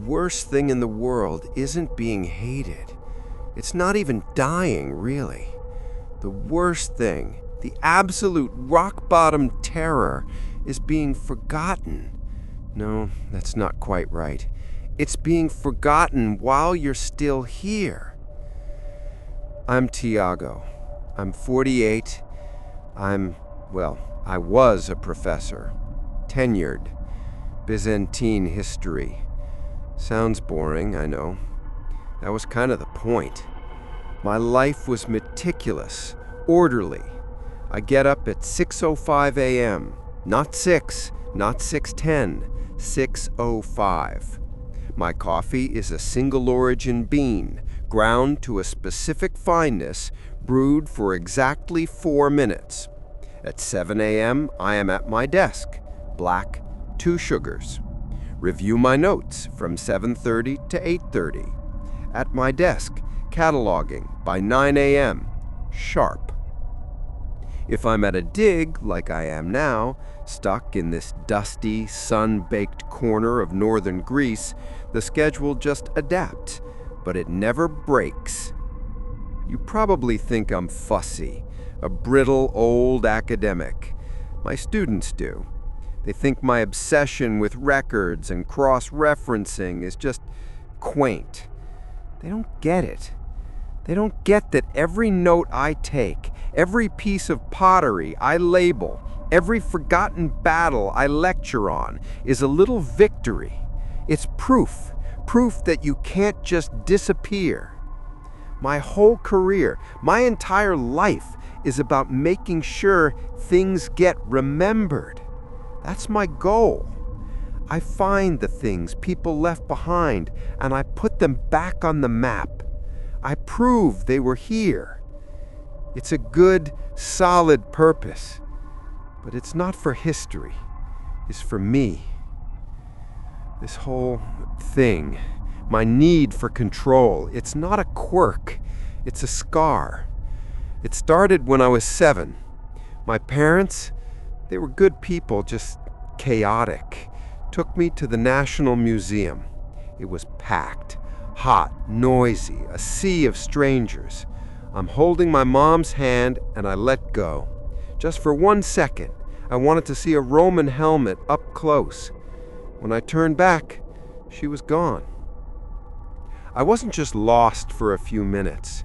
worst thing in the world isn't being hated. It's not even dying, really. The worst thing, the absolute rock-bottom terror, is being forgotten. No, that's not quite right. It's being forgotten while you're still here. I'm Tiago. I'm 48. I was a professor. Tenured. Byzantine history. Sounds boring, I know. That was kind of the point. My life was meticulous, orderly. I get up at 6:05 a.m. Not 6, not 6:10, 6:05. My coffee is a single origin bean, ground to a specific fineness, brewed for exactly 4 minutes. At 7 a.m., I am at my desk, black, 2 sugars. Review my notes from 7:30 to 8:30. At my desk, cataloging by 9 a.m., sharp. If I'm at a dig, like I am now, stuck in this dusty, sun-baked corner of northern Greece, the schedule just adapts, but it never breaks. You probably think I'm fussy, a brittle old academic. My students do. They think my obsession with records and cross-referencing is just quaint. They don't get it. They don't get that every note I take, every piece of pottery I label, every forgotten battle I lecture on is a little victory. It's proof that you can't just disappear. My whole career, my entire life is about making sure things get remembered. That's my goal. I find the things people left behind and I put them back on the map. I prove they were here. It's a good, solid purpose, but it's not for history. It's for me. This whole thing, my need for control, it's not a quirk. It's a scar. It started when I was 7. My parents, they were good people, just chaotic. Took me to the National Museum. It was packed, hot, noisy, a sea of strangers. I'm holding my mom's hand and I let go. Just for 1 second, I wanted to see a Roman helmet up close. When I turned back, she was gone. I wasn't just lost for a few minutes.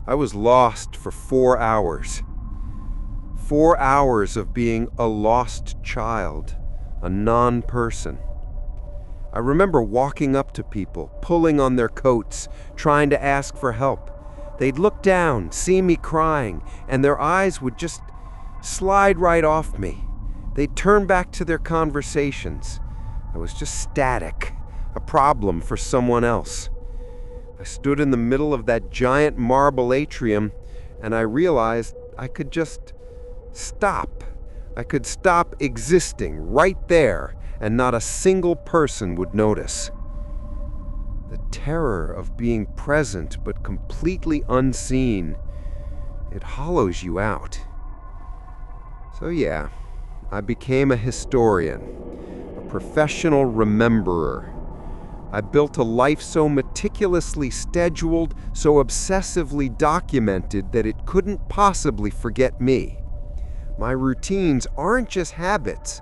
I was lost for 4 hours. 4 hours of being a lost child, a non-person. I remember walking up to people, pulling on their coats, trying to ask for help. They'd look down, see me crying, and their eyes would just slide right off me. They'd turn back to their conversations. I was just static, a problem for someone else. I stood in the middle of that giant marble atrium, and I realized I could just stop. I could stop existing right there, and not a single person would notice. The terror of being present but completely unseen, it hollows you out. So yeah, I became a historian, a professional rememberer. I built a life so meticulously scheduled, so obsessively documented that it couldn't possibly forget me. My routines aren't just habits.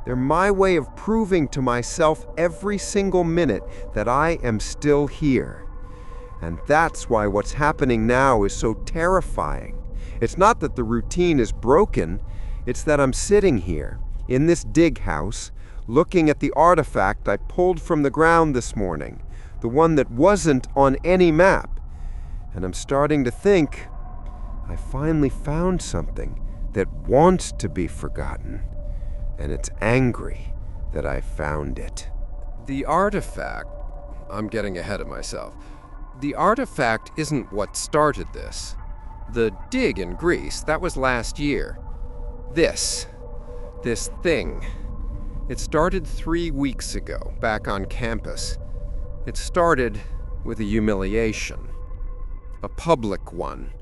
They're my way of proving to myself every single minute that I am still here. And that's why what's happening now is so terrifying. It's not that the routine is broken, it's that I'm sitting here, in this dig house, looking at the artifact I pulled from the ground this morning, the one that wasn't on any map. And I'm starting to think, I finally found something that wants to be forgotten. And it's angry that I found it. The artifact, I'm getting ahead of myself. The artifact isn't what started this. The dig in Greece, that was last year. This thing, it started 3 weeks ago, back on campus. It started with a humiliation. A public one.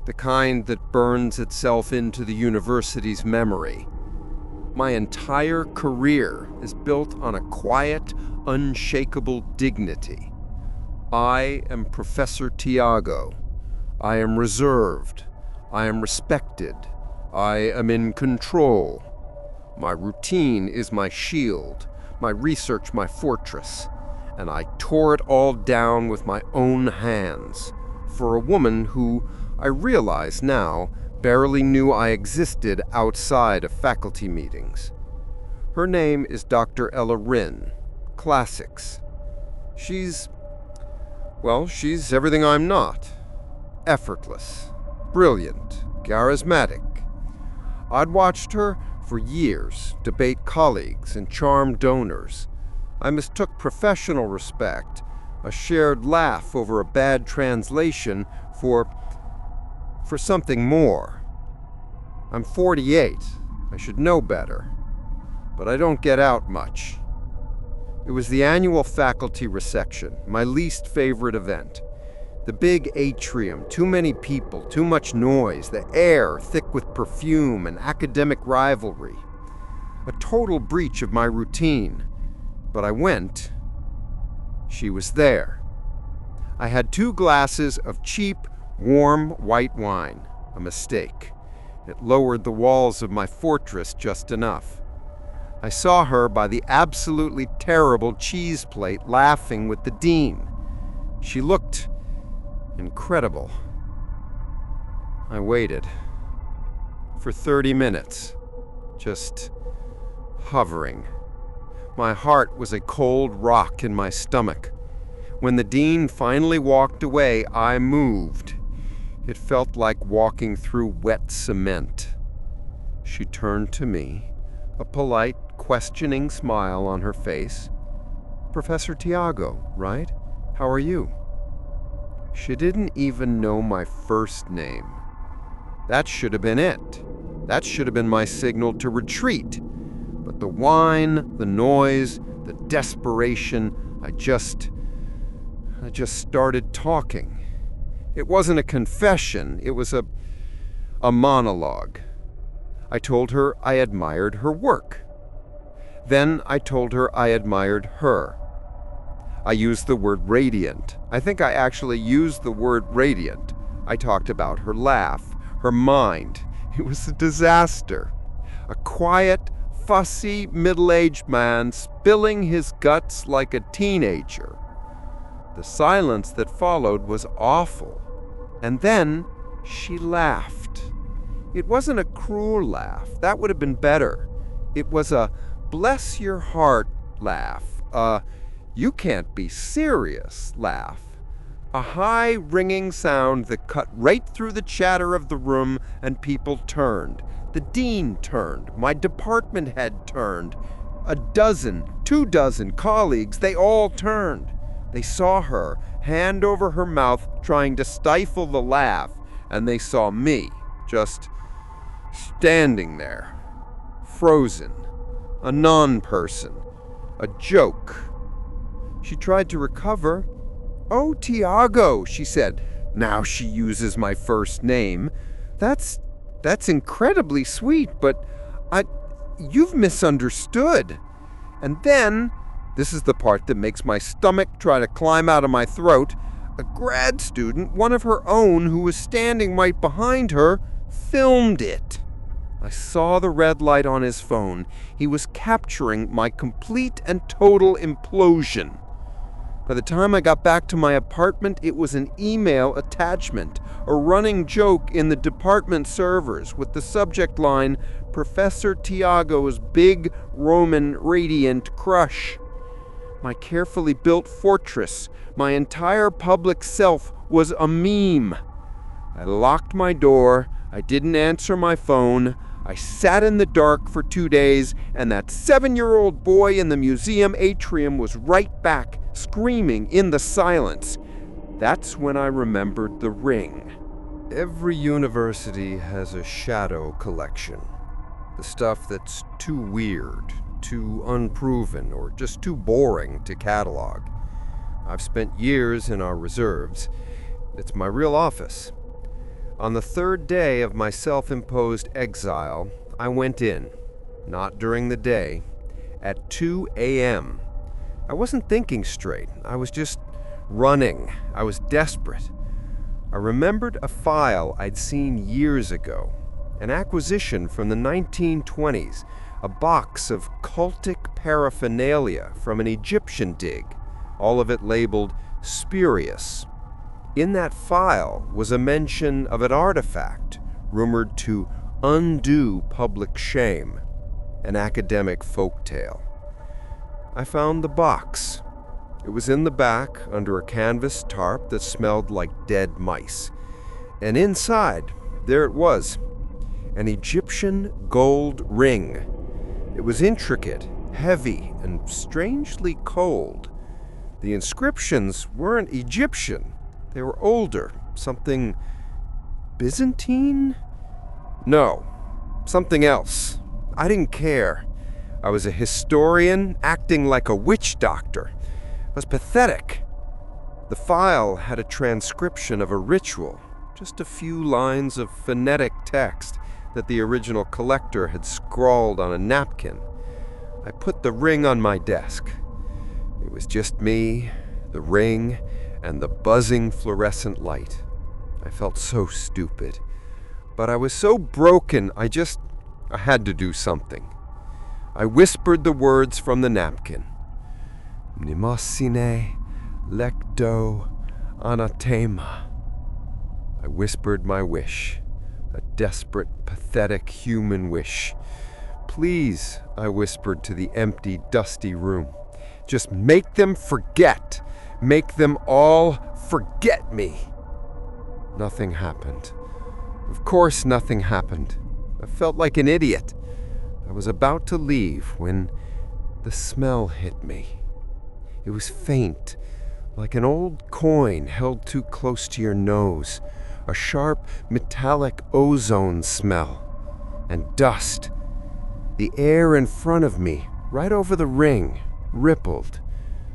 The kind that burns itself into the university's memory. My entire career is built on a quiet, unshakable dignity. I am Professor Tiago. I am reserved. I am respected. I am in control. My routine is my shield, my research my fortress, and I tore it all down with my own hands for a woman who, I realize now, barely knew I existed outside of faculty meetings. Her name is Dr. Ella Ryn, Classics. She's everything I'm not. Effortless, brilliant, charismatic. I'd watched her for years debate colleagues and charm donors. I mistook professional respect, a shared laugh over a bad translation, for something more. I'm 48. I should know better. But I don't get out much. It was the annual faculty reception, my least favorite event. The big atrium, too many people, too much noise, the air thick with perfume and academic rivalry. A total breach of my routine. But I went. She was there. I had 2 glasses of cheap, warm white wine. A mistake. It lowered the walls of my fortress just enough. I saw her by the absolutely terrible cheese plate laughing with the dean. She looked incredible. I waited for 30 minutes, just hovering. My heart was a cold rock in my stomach. When the dean finally walked away, I moved. It felt like walking through wet cement. She turned to me, a polite, questioning smile on her face. "Professor Tiago, right? How are you?" She didn't even know my first name. That should have been it. That should have been my signal to retreat. But the wine, the noise, the desperation, I just started talking. It wasn't a confession, it was a monologue. I told her I admired her work. Then I told her I admired her. I used the word radiant. I think I actually used the word radiant. I talked about her laugh, her mind. It was a disaster. A quiet, fussy, middle-aged man spilling his guts like a teenager. The silence that followed was awful. And then she laughed. It wasn't a cruel laugh. That would have been better. It was a bless your heart laugh. You can't be serious laugh. A high, ringing sound that cut right through the chatter of the room, and people turned. The dean turned. My department head turned. 2 dozen colleagues, they all turned. They saw her, hand over her mouth, trying to stifle the laugh, and they saw me, just standing there, frozen, a non-person, a joke. She tried to recover. "Oh, Tiago," she said. Now she uses my first name. That's incredibly sweet, but you've misunderstood." And then, this is the part that makes my stomach try to climb out of my throat, a grad student, one of her own who was standing right behind her, filmed it. I saw the red light on his phone. He was capturing my complete and total implosion. By the time I got back to my apartment, it was an email attachment, a running joke in the department servers with the subject line, "Professor Tiago's big Roman radiant crush." My carefully built fortress, my entire public self, was a meme. I locked my door, I didn't answer my phone, I sat in the dark for 2 days, and that 7-year-old boy in the museum atrium was right back, screaming in the silence. That's when I remembered the ring. Every university has a shadow collection. The stuff that's too weird, too unproven, or just too boring to catalog. I've spent years in our reserves. It's my real office. On the 3rd day of my self-imposed exile, I went in. not during the day, at 2 a.m. I wasn't thinking straight. I was just running. I was desperate. I remembered a file I'd seen years ago, an acquisition from the 1920s, a box of cultic paraphernalia from an Egyptian dig, all of it labeled spurious. In that file was a mention of an artifact rumored to undo public shame, an academic folktale. I found the box. It was in the back under a canvas tarp that smelled like dead mice. And inside, there it was, an Egyptian gold ring. It was intricate, heavy, and strangely cold. The inscriptions weren't Egyptian. They were older, something Byzantine? No, something else. I didn't care. I was a historian acting like a witch doctor. It was pathetic. The file had a transcription of a ritual, just a few lines of phonetic text that the original collector had scrawled on a napkin. I put the ring on my desk. It was just me, the ring, and the buzzing fluorescent light. I felt so stupid. But I was so broken, I had to do something. I whispered the words from the napkin. Mnemosine lecto anathema. I whispered my wish, a desperate, pathetic human wish. Please, I whispered to the empty, dusty room, just make them forget. Make them all forget me. Nothing happened. Of course nothing happened. I felt like an idiot. I was about to leave when the smell hit me. It was faint, like an old coin held too close to your nose, a sharp metallic ozone smell, and dust. The air in front of me, right over the ring, rippled.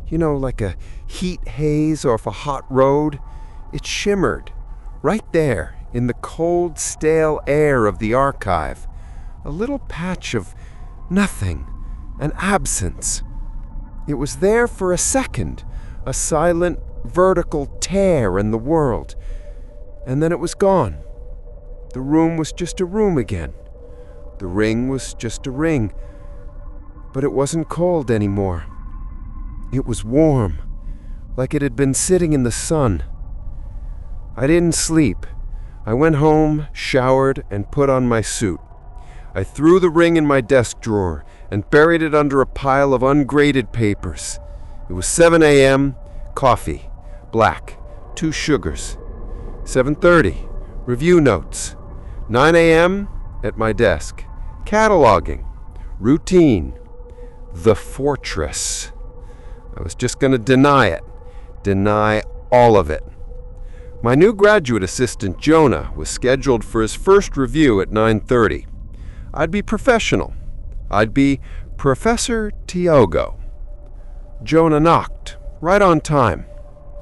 You know, like a heat haze off a hot road. It shimmered, right there in the cold, stale air of the archive. A little patch of nothing, an absence. It was there for a second, a silent, vertical tear in the world. And then it was gone. The room was just a room again. The ring was just a ring. But it wasn't cold anymore. It was warm, like it had been sitting in the sun. I didn't sleep. I went home, showered, and put on my suit. I threw the ring in my desk drawer and buried it under a pile of ungraded papers. It was 7 a.m., coffee, black, 2 sugars. 7:30, review notes. 9 a.m., at my desk, cataloging, routine, the fortress. I was just going to deny it, deny all of it. My new graduate assistant, Jonah, was scheduled for his first review at 9:30. I'd be professional. I'd be Professor Tiago. Jonah knocked, right on time.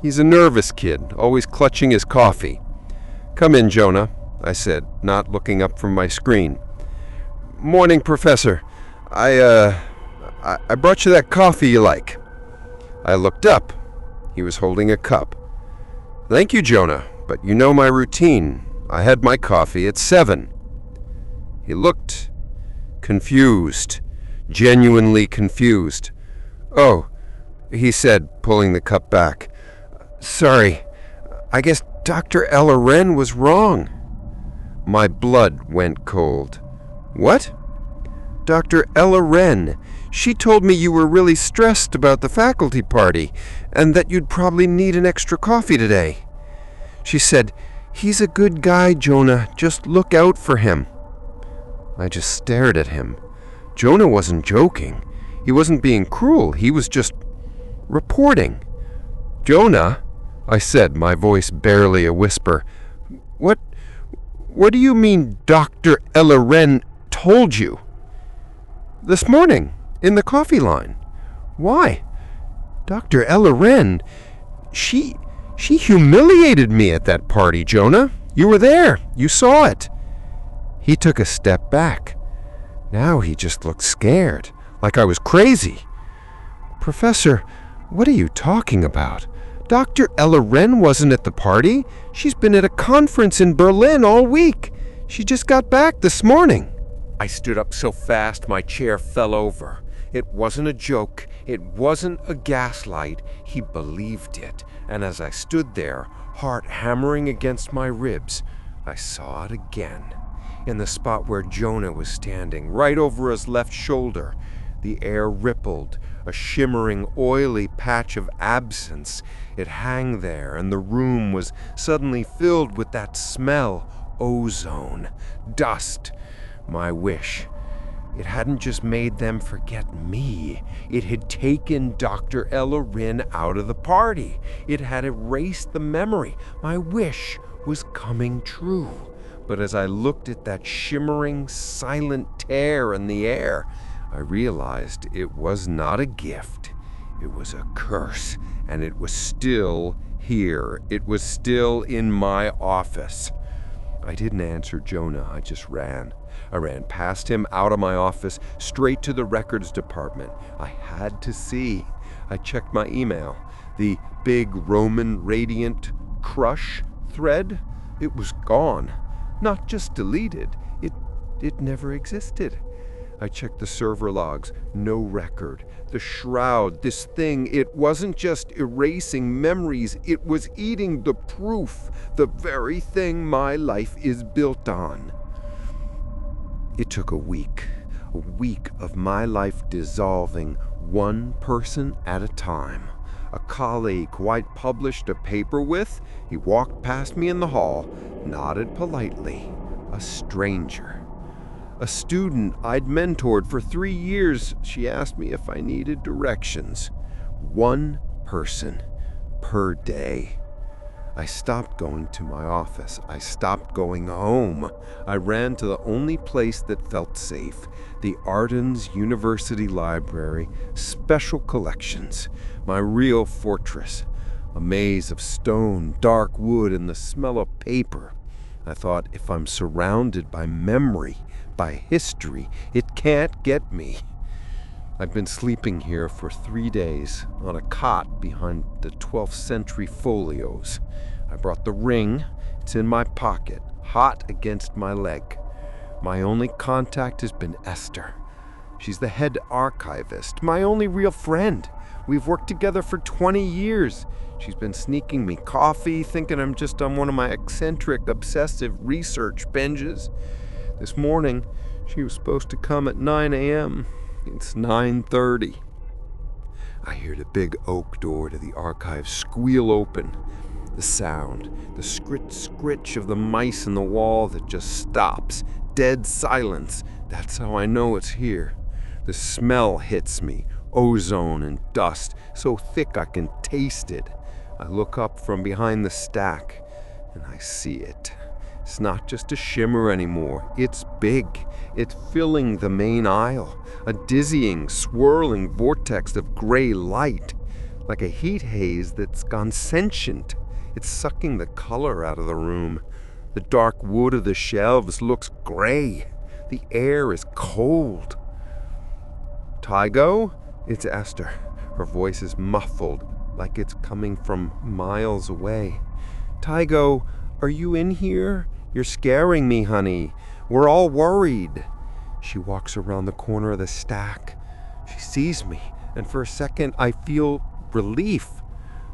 He's a nervous kid, always clutching his coffee. "Come in, Jonah," I said, not looking up from my screen. "Morning, Professor. I brought you that coffee you like." I looked up. He was holding a cup. "Thank you, Jonah, but you know my routine. I had my coffee at 7. He looked confused, genuinely confused. "Oh," he said, pulling the cup back. "Sorry, I guess Dr. Ella Wren was wrong." My blood went cold. "What?" "Dr. Ella Wren. She told me you were really stressed about the faculty party and that you'd probably need an extra coffee today. She said, 'He's a good guy, Jonah. Just look out for him.'" I just stared at him. Jonah wasn't joking. He wasn't being cruel. He was just reporting. "Jonah," I said, my voice barely a whisper. What do you mean Dr. Ella Wren told you?" "This morning, in the coffee line." "Why?" "Dr. Ella Wren, she humiliated me at that party, Jonah. You were there. You saw it." He took a step back. Now he just looked scared, like I was crazy. Professor, what are you talking about? Dr. Ella Wren wasn't at the party. She's been at a conference in Berlin all week. She just got back this morning. I stood up so fast my chair fell over. It wasn't a joke. It wasn't a gaslight. He believed it. And as I stood there, heart hammering against my ribs, I saw it again. In the spot where Jonah was standing, right over his left shoulder, the air rippled, a shimmering, oily patch of absence. It hung there, and the room was suddenly filled with that smell, ozone, dust. My wish. It hadn't just made them forget me. It had taken Dr. Ella Wren out of the party. It had erased the memory. My wish was coming true. But as I looked at that shimmering, silent tear in the air, I realized it was not a gift. It was a curse, and it was still here. It was still in my office. I didn't answer Jonah. I just ran. I ran past him, out of my office, straight to the records department. I had to see. I checked my email. The big Roman radiant crush thread, it was gone. Not just deleted. It never existed. I checked the server logs. No record. The Shroud, this thing, it wasn't just erasing memories. It was eating the proof, the very thing my life is built on. It took a week of my life dissolving one person at a time. A colleague who I'd published a paper with, he walked past me in the hall, nodded politely. A stranger. A student I'd mentored for 3 years, she asked me if I needed directions. One person per day. I stopped going to my office. I stopped going home. I ran to the only place that felt safe, the Arden's University Library, Special Collections, my real fortress, a maze of stone, dark wood, and the smell of paper. I thought, if I'm surrounded by memory, by history, it can't get me. I've been sleeping here for 3 days on a cot behind the 12th century folios. I brought the ring. It's in my pocket, hot against my leg. My only contact has been Esther. She's the head archivist, my only real friend. We've worked together for 20 years. She's been sneaking me coffee, thinking I'm just on one of my eccentric, obsessive research binges. This morning, she was supposed to come at 9 a.m. It's 9:30. I hear the big oak door to the archive squeal open. The sound, the scritch of the mice in the wall that just stops. Dead silence. That's how I know it's here. The smell hits me. Ozone and dust, so thick I can taste it. I look up from behind the stack, and I see it. It's not just a shimmer anymore. It's big. It's filling the main aisle. A dizzying, swirling vortex of gray light, like a heat haze that's gone sentient. It's sucking the color out of the room. The dark wood of the shelves looks gray. The air is cold. Tiago? It's Esther. Her voice is muffled, like it's coming from miles away. Tiago, are you in here? You're scaring me, honey. We're all worried. She walks around the corner of the stack. She sees me, and for a second I feel relief.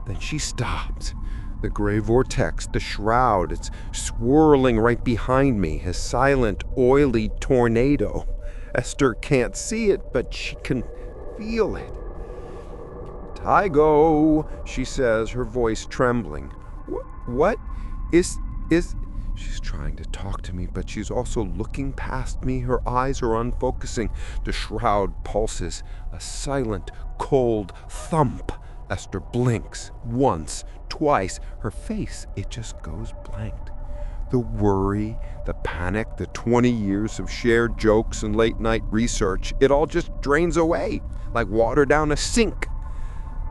Then she stops. The gray vortex, the shroud, it's swirling right behind me, a silent, oily tornado. Esther can't see it, but she can feel it. Tiago, she says, her voice trembling. What is... She's trying to talk to me, but she's also looking past me. Her eyes are unfocusing. The shroud pulses. A silent, cold thump. Esther blinks. Once, twice. Her face, it just goes blank. The worry, the panic, the 20 years of shared jokes and late-night research, it all just drains away, like water down a sink.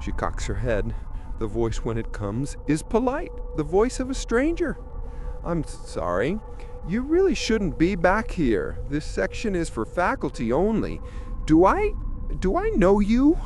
She cocks her head. The voice, when it comes, is polite. The voice of a stranger. I'm sorry. You really shouldn't be back here. This section is for faculty only. Do I know you?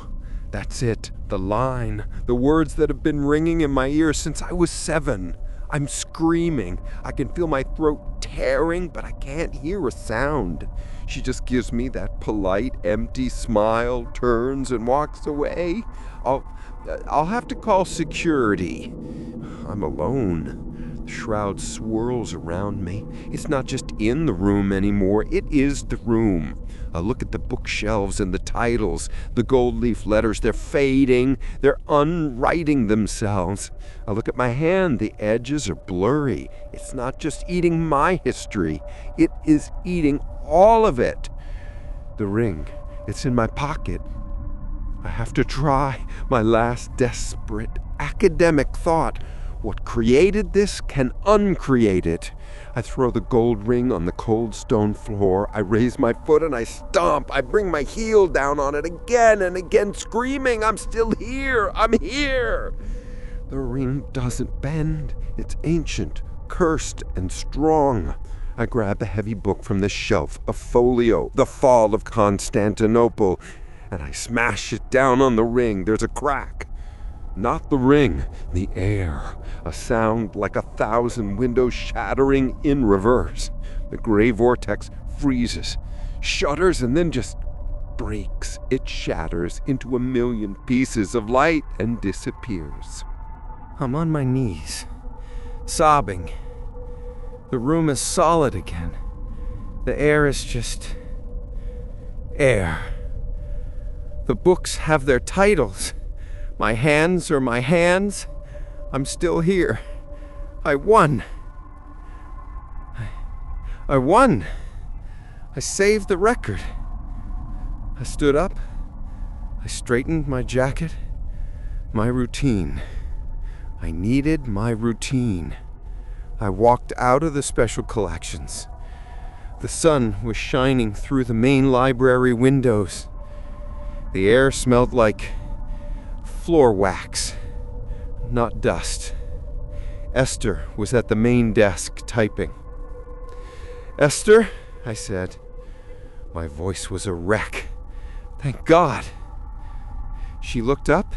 That's it. The line. The words that have been ringing in my ears since I was 7. I'm screaming. I can feel my throat tearing, but I can't hear a sound. She just gives me that polite, empty smile, turns and walks away. I'll have to call security. I'm alone. The shroud swirls around me. It's not just in the room anymore, it is the room. I look at the bookshelves and the titles, the gold leaf letters, they're fading, they're unwriting themselves. I look at my hand, the edges are blurry. It's not just eating my history, it is eating all of it. The ring, it's in my pocket. I have to try. My last desperate academic thought. What created this can uncreate it. I throw the gold ring on the cold stone floor. I raise my foot and I stomp. I bring my heel down on it again and again, screaming, I'm still here. I'm here. The ring doesn't bend. It's ancient, cursed, and strong. I grab a heavy book from the shelf, a folio, The Fall of Constantinople, and I smash it down on the ring. There's a crack. Not the ring, the air. A sound like 1,000 windows shattering in reverse. The gray vortex freezes, shudders, and then just breaks. It shatters into 1,000,000 pieces of light and disappears. I'm on my knees, sobbing. The room is solid again. The air is just air. The books have their titles. My hands are my hands. I'm still here. I won. I won. I saved the record. I stood up. I straightened my jacket. My routine. I needed my routine. I walked out of the special collections. The sun was shining through the main library windows. The air smelled like floor wax, not dust. Esther was at the main desk typing. Esther, I said. My voice was a wreck. Thank God. She looked up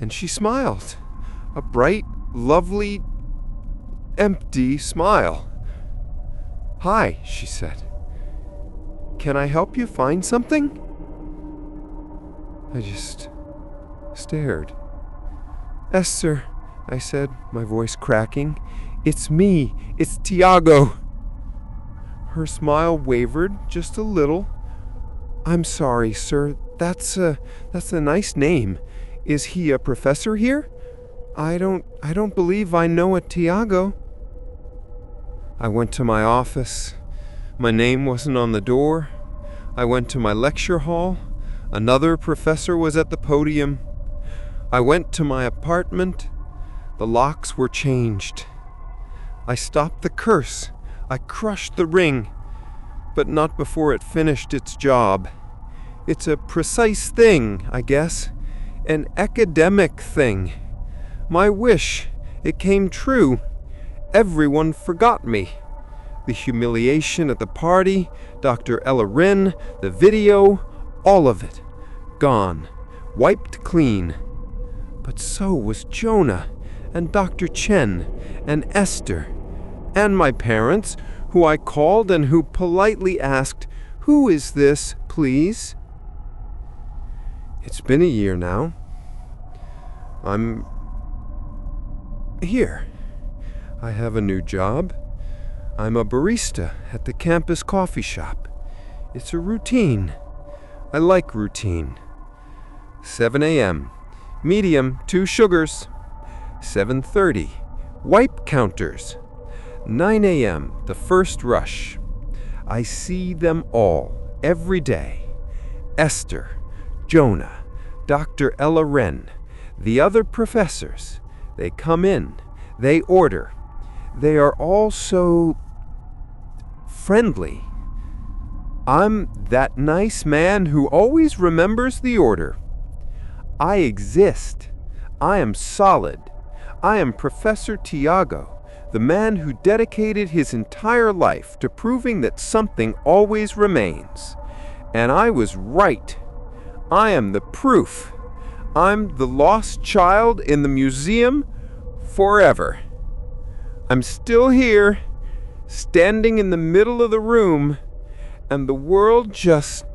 and she smiled. A bright, lovely, empty smile. Hi, she said. Can I help you find something? I just stared. Esther, I said, my voice cracking. It's me. It's Tiago. Her smile wavered just a little. I'm sorry, sir. That's a nice name. Is he a professor here? I don't believe I know a Tiago. I went to my office. My name wasn't on the door. I went to my lecture hall. Another professor was at the podium. I went to my apartment. The locks were changed. I stopped the curse. I crushed the ring, but not before it finished its job. It's a precise thing, I guess. An academic thing. My wish, it came true. Everyone forgot me. The humiliation at the party, Dr. Ella Wren, the video, all of it. Gone. Wiped clean. But so was Jonah, and Dr. Chen, and Esther, and my parents, who I called and who politely asked, "Who is this, please?" It's been a year now. I'm here. I have a new job. I'm a barista at the campus coffee shop. It's a routine. I like routine. 7 a.m. Medium, 2 sugars. 7:30. Wipe counters. 9 a.m. The first rush. I see them all, every day. Esther, Jonah, Dr. Ella Wren, the other professors. They come in. They order. They are all so friendly. I'm that nice man who always remembers the order. I exist. I am solid. I am Professor Tiago, the man who dedicated his entire life to proving that something always remains. And I was right. I am the proof. I'm the lost child in the museum forever. I'm still here, standing in the middle of the room, and the world just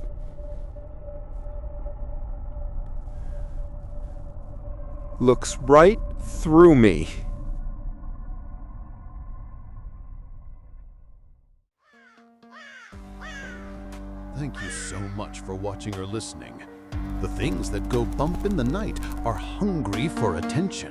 looks right through me. Thank you so much for watching or listening. The things that go bump in the night are hungry for attention.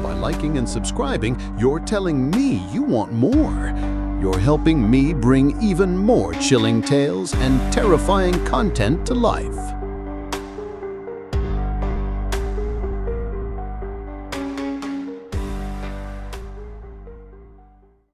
By liking and subscribing, you're telling me you want more. You're helping me bring even more chilling tales and terrifying content to life.